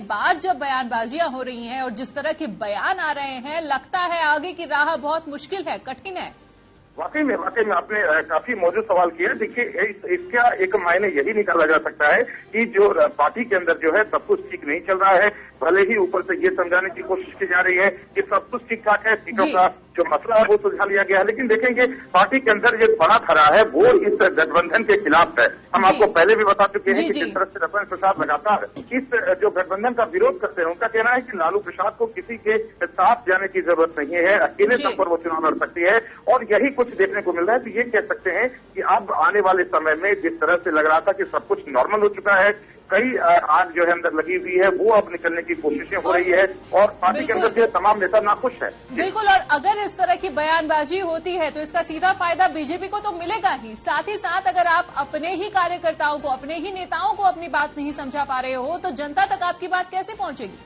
बाद जब बयानबाजियां हो रही हैं और जिस तरह के बयान आ रहे हैं, लगता है आगे की राह बहुत मुश्किल है, कठिन है। वाकई में आपने काफी मौजूद सवाल किया। देखिए, इसका एक मायने यही निकाला जा सकता है कि जो पार्टी के अंदर जो है सब कुछ ठीक नहीं चल रहा है। भले ही ऊपर से ये समझाने की कोशिश की जा रही है कि सब कुछ ठीक ठाक है, सीटों का जो मसला है वो सुलझा लिया गया है, लेकिन देखेंगे पार्टी के अंदर जो बड़ा खरा है वो इस गठबंधन के खिलाफ है। हम आपको पहले भी बता चुके हैं कि जिस तरह से रतन प्रसाद लगातार इस जो गठबंधन का विरोध करते हैं, उनका कहना है कि लालू प्रसाद को किसी के साथ जाने की जरूरत नहीं है, अकेले तब पर वो चुनाव लड़ सकती है। और यही कुछ देखने को मिल रहा है। तो ये कह सकते हैं कि अब आने वाले समय में जिस तरह से लग रहा था कि सब कुछ नॉर्मल हो चुका है, कई आग जो है अंदर लगी हुई है, वो अब निकलने की कोशिशें हो रही है और पार्टी के अंदर जो तमाम नेता नाखुश है। बिल्कुल, और अगर इस तरह की बयानबाजी होती है तो इसका सीधा फायदा बीजेपी को तो मिलेगा ही साथ अगर आप अपने ही कार्यकर्ताओं को, अपने ही नेताओं को अपनी बात नहीं समझा पा रहे हो तो जनता तक आपकी बात कैसे पहुंचेगी?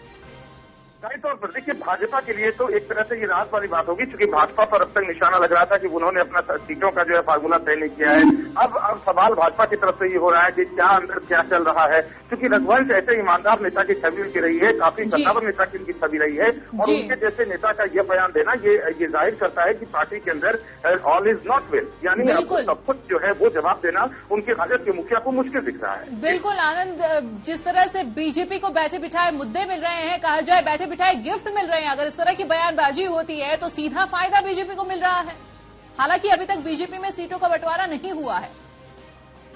सही तौर पर देखिए, भाजपा के लिए तो एक तरह से ये राहत वाली बात होगी, क्योंकि भाजपा पर अब तक निशाना लग रहा था कि उन्होंने अपना सीटों का जो है फार्मूला तय नहीं किया है। अब सवाल भाजपा की तरफ से ये हो रहा है कि क्या अंदर क्या चल रहा है, क्योंकि रघुवंश ऐसे ईमानदार नेता की छवि उनकी रही है, काफी कद्दावर नेता की उनकी छवि रही है, और उनके जैसे नेता का यह बयान देना ये जाहिर करता है कि पार्टी के अंदर ऑल इज नॉट वेल, यानी अब सब कुछ जो है वो जवाब देना उनके राजद के मुखिया को मुश्किल दिख रहा है। बिल्कुल आनंद, जिस तरह से बीजेपी को बैठे बिठाए मुद्दे मिल रहे हैं, कहा जाए बैठे बिठाए गिफ्ट मिल रहे हैं, अगर इस तरह की बयानबाजी होती है तो सीधा फायदा बीजेपी को मिल रहा है। हालांकि अभी तक बीजेपी में सीटों का बंटवारा नहीं हुआ है।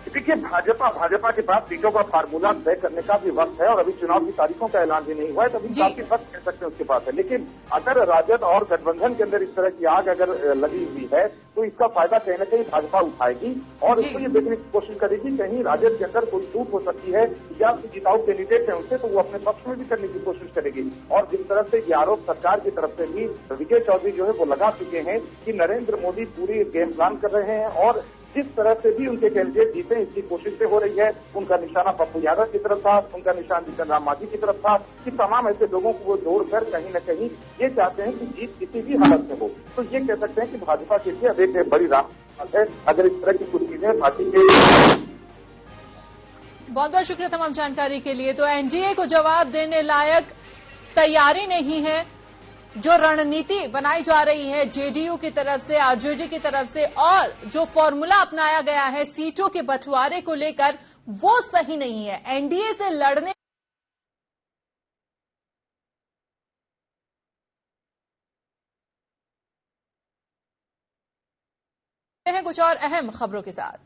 देखिए, भाजपा के पास सीटों का फार्मूला तय करने का भी वक्त है और अभी चुनाव की तारीखों का ऐलान भी नहीं हुआ है, तभी काफी वक्त कह सकते हैं उसके पास है। लेकिन अगर राजद और गठबंधन के अंदर इस तरह की आग अगर लगी हुई है तो इसका फायदा कहीं न कहीं भाजपा उठाएगी और इसको ये देखने की कोशिश करेगी कहीं राजद के अंदर कोई टूट हो सकती है या जिताऊ कैंडिडेट है उनसे, तो वो अपने पक्ष में भी करने की कोशिश करेगी। और जिस तरह से ये आरोप सरकार की तरफ से भी विजय चौधरी जो है वो लगा चुके हैं कि नरेंद्र मोदी पूरी गेम प्लान कर रहे हैं और जिस तरह से भी उनके कैंडिडेट जीते इसकी कोशिश से हो रही है। उनका निशाना पप्पू यादव की तरफ था, उनका निशान जीतन राम मांझी की तरफ था कि तमाम ऐसे लोगों को वो जोड़कर कहीं न कहीं ये चाहते हैं कि जीत किसी भी हालत में हो। तो ये कह सकते हैं कि भाजपा के लिए अब एक बड़ी राह है अगर इस तरह की कुछ चीजें पार्टी के। बहुत बहुत शुक्रिया तमाम जानकारी के लिए। तो एनडीए को जवाब देने लायक तैयारी नहीं है, जो रणनीति बनाई जा रही है जेडीयू की तरफ से, आरजेडी की तरफ से, और जो फॉर्मूला अपनाया गया है सीटों के बंटवारे को लेकर, वो सही नहीं है। एनडीए से लड़ने हैं कुछ और अहम खबरों के साथ।